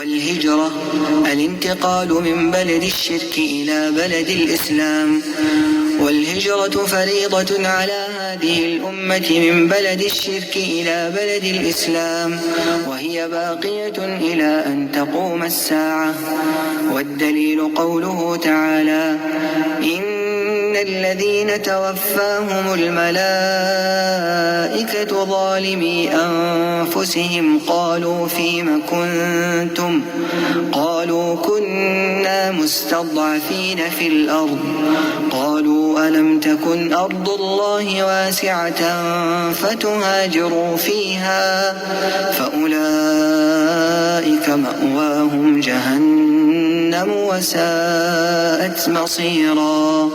والهجرة الانتقال من بلد الشرك إلى بلد الإسلام. والهجرة فريضة على هذه الأمة من بلد الشرك إلى بلد الإسلام، وهي باقية إلى أن تقوم الساعة. والدليل قوله تعالى: إن الذين توفاهم الملائكة ظالمي أنفسهم قالوا فيم كنتم قالوا كنا مستضعفين في الأرض قالوا ألم تكن أرض الله واسعة فتهاجروا فيها فأولئك مأواهم جهنم وساءت مصيرا.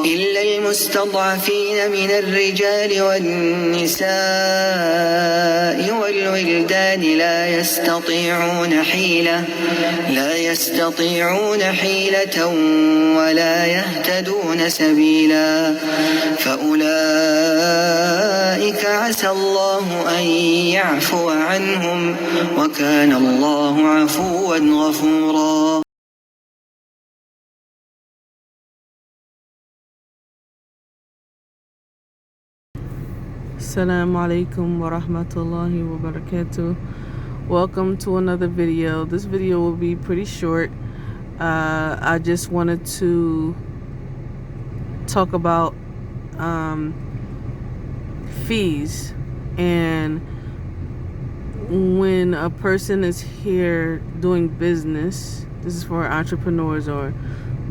إلا المستضعفين من الرجال والنساء والولدان لا يستطيعون حيلة ولا يهتدون سبيلا، فأولئك عسى الله أن يعفو عنهم وكان الله عفوا غفورا. Assalamu alaikum wa rahmatullahi wa barakatuh. Welcome to another video. This video will be pretty short. I just wanted to talk about fees, and when a person is here doing business, this is for entrepreneurs or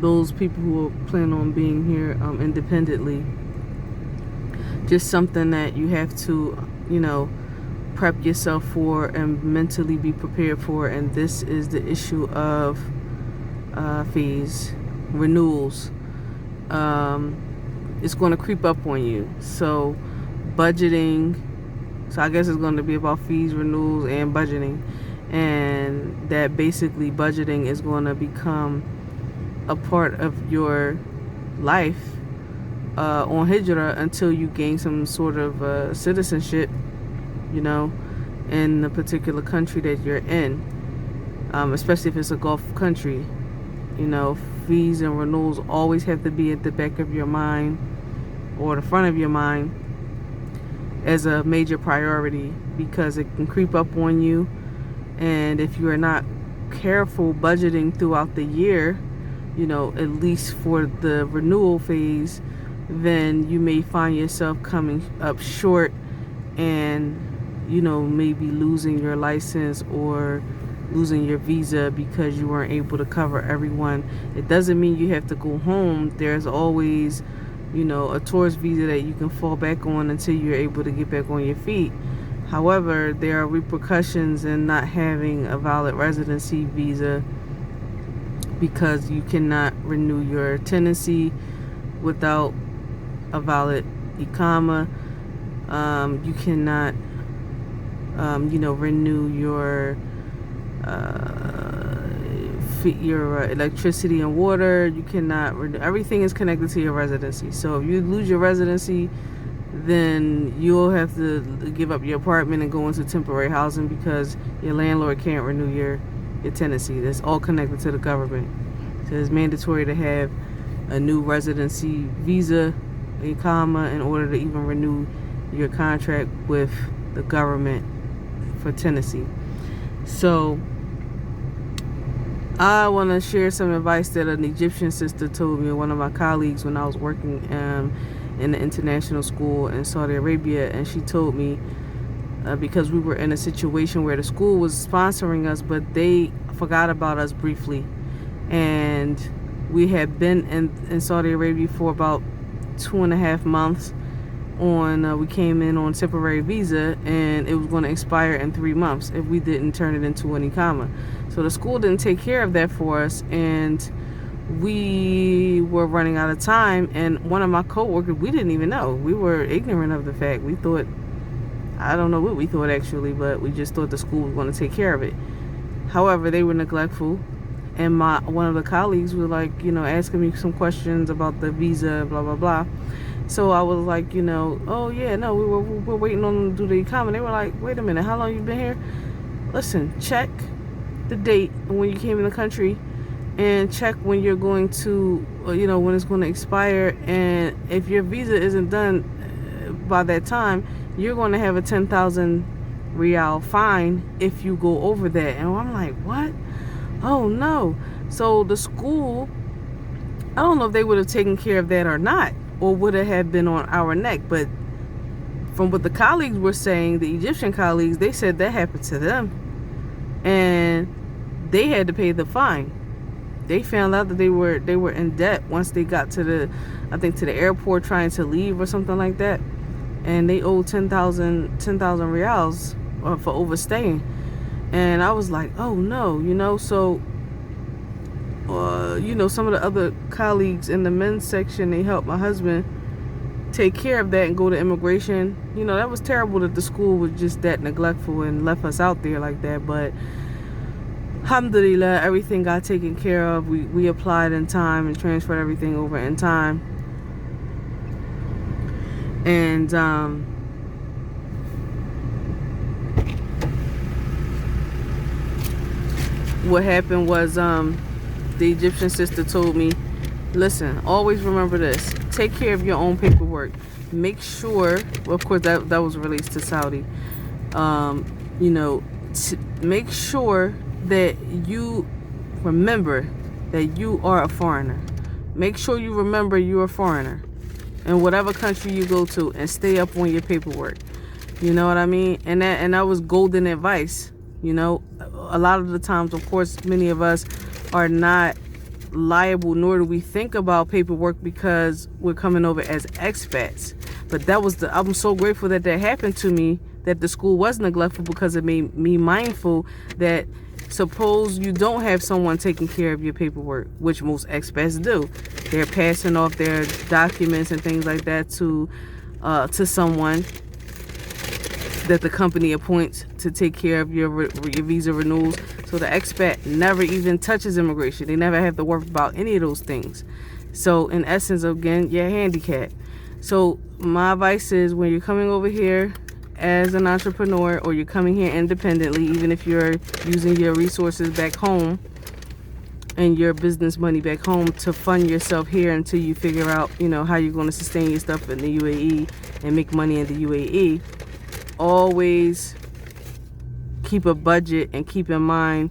those people who plan on being here independently. Just something that you have to, prep yourself for and mentally be prepared for. And this is the issue of fees, renewals. It's going to creep up on you. So budgeting. So I guess it's going to be about fees, renewals, and budgeting. And that basically budgeting is going to become a part of your life on Hijrah until you gain some sort of citizenship, in the particular country that you're in, especially if it's a Gulf country. Fees and renewals always have to be at the back of your mind or the front of your mind as a major priority, because it can creep up on you. And if you are not careful budgeting throughout the year, at least for the renewal phase, then you may find yourself coming up short and, maybe losing your license or losing your visa because you weren't able to cover everyone. It doesn't mean you have to go home. There's always, a tourist visa that you can fall back on until you're able to get back on your feet. However, there are repercussions in not having a valid residency visa, because you cannot renew your tenancy without a valid iqama. You cannot renew your electricity and water. You cannot renew. Everything is connected to your residency. So if you lose your residency, then you'll have to give up your apartment and go into temporary housing, because your landlord can't renew your tenancy. That's all connected to the government. So it's mandatory to have a new residency visa, iqama, in order to even renew your contract with the government for Tennessee. So I want to share some advice that an Egyptian sister told me, one of my colleagues, when I was working in the international school in Saudi Arabia. And she told me, because we were in a situation where the school was sponsoring us, but they forgot about us briefly. And we had been in Saudi Arabia for about 2.5 months. We came in on temporary visa, and it was going to expire in 3 months if we didn't turn it into an iqama. So the school didn't take care of that for us, and we were running out of time. And one of my coworkers, we didn't even know. We were ignorant of the fact. We thought, I don't know what we thought actually, but we just thought the school was going to take care of it. However, they were neglectful. And one of the colleagues was asking me some questions about the visa, blah, blah, blah. So I was like, oh yeah, no, we're waiting on them to do the iqama. They were like, wait a minute, how long you been here? Listen, check the date when you came in the country, and check when you're going to, when it's going to expire. And if your visa isn't done by that time, you're going to have a 10,000 real fine if you go over that. And I'm like, what? Oh no. So the school, I don't know if they would have taken care of that or not, or would it have been on our neck. But from what the colleagues were saying, the Egyptian colleagues, they said that happened to them, and they had to pay the fine. They found out that they were in debt once they got to the airport trying to leave or something like that, and they owed 10,000 reals for overstaying. And I was like, oh no, so some of the other colleagues in the men's section, they helped my husband take care of that and go to immigration. That was terrible that the school was just that neglectful and left us out there like that. But alhamdulillah, everything got taken care of. We applied in time and transferred everything over in time. And what happened was, the Egyptian sister told me, listen, always remember this. Take care of your own paperwork. Make sure, well, of course, that was released to Saudi. Make sure that you remember that you are a foreigner. Make sure you remember you're a foreigner in whatever country you go to, and stay up on your paperwork. You know what I mean? And that was golden advice. A lot of the times, of course, many of us are not liable, nor do we think about paperwork because we're coming over as expats. But I'm so grateful that happened to me, that the school was neglectful, because it made me mindful that suppose you don't have someone taking care of your paperwork, which most expats do. They're passing off their documents and things like that to someone that the company appoints to take care of your visa renewals. So the expat never even touches immigration. They never have to worry about any of those things. So in essence, again, you're handicapped. So my advice is, when you're coming over here as an entrepreneur, or you're coming here independently, even if you're using your resources back home and your business money back home to fund yourself here until you figure out, how you're going to sustain your stuff in the UAE and make money in the UAE, always keep a budget and keep in mind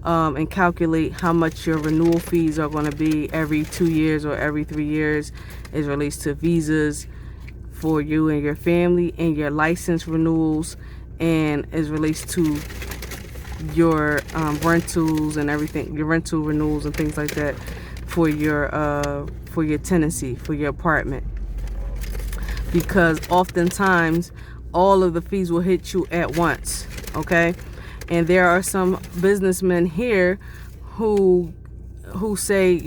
and calculate how much your renewal fees are going to be every 2 years or every 3 years as relates to visas for you and your family, and your license renewals, and as relates to your rentals and everything, your rental renewals and things like that for your tenancy, for your apartment. Because oftentimes all of the fees will hit you at once, okay? And there are some businessmen here who say,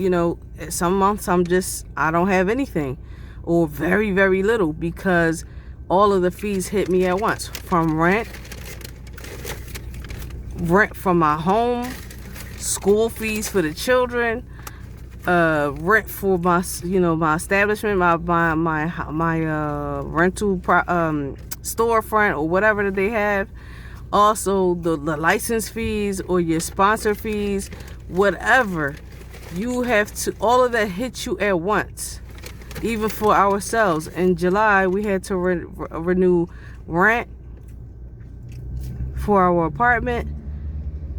some months I don't have anything, or very, very little, because all of the fees hit me at once, from rent from my home, school fees for the children, rent for my establishment, my rental storefront or whatever that they have. Also the license fees or your sponsor fees, whatever you have to, all of that hits you at once. Even for ourselves, in July we had to renew rent for our apartment,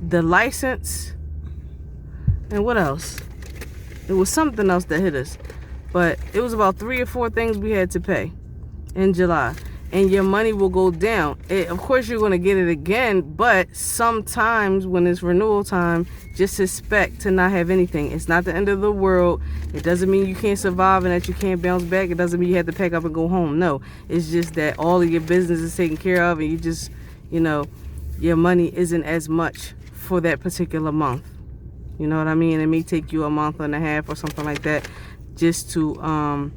the license, and what else? It was something else that hit us, but it was about 3 or 4 things we had to pay in July. And your money will go down. Of course, you're going to get it again, but sometimes when it's renewal time, just expect to not have anything. It's not the end of the world. It doesn't mean you can't survive and that you can't bounce back. It doesn't mean you have to pack up and go home. No, it's just that all of your business is taken care of, and you just, your money isn't as much for that particular month. You know what I mean? It may take you a month and a half or something like that just to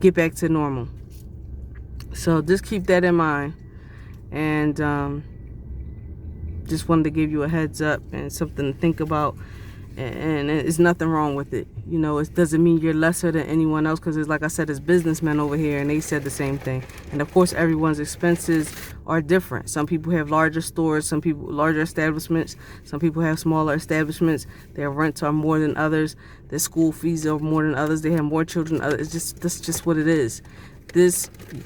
get back to normal. So just keep that in mind, and just wanted to give you a heads up and something to think about. and there's nothing wrong with it. You know, it doesn't mean you're lesser than anyone else, because it's like I said, it's businessmen over here and they said the same thing. And of course everyone's expenses are different. Some people have larger stores, some people larger establishments, some people have smaller establishments. Their rents are more than others, their school fees are more than others, they have more children. It's just, that's just what it is.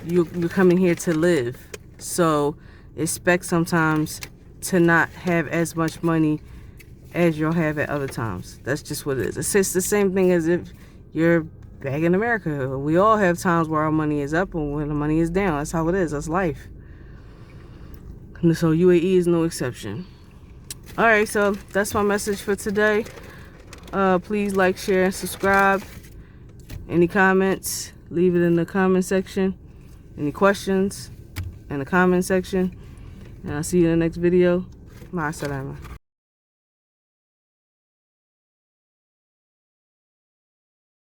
You're coming here to live, so expect sometimes to not have as much money as you'll have at other times. That's just what it is. It's just the same thing as if you're back in America. We all have times where our money is up and when the money is down. That's how it is. That's life. And so UAE is no exception. Alright, so that's my message for today. Please like, share, and subscribe. Any comments, leave it in the comment section. Any questions in the comment section. And I'll see you in the next video. Ma salama.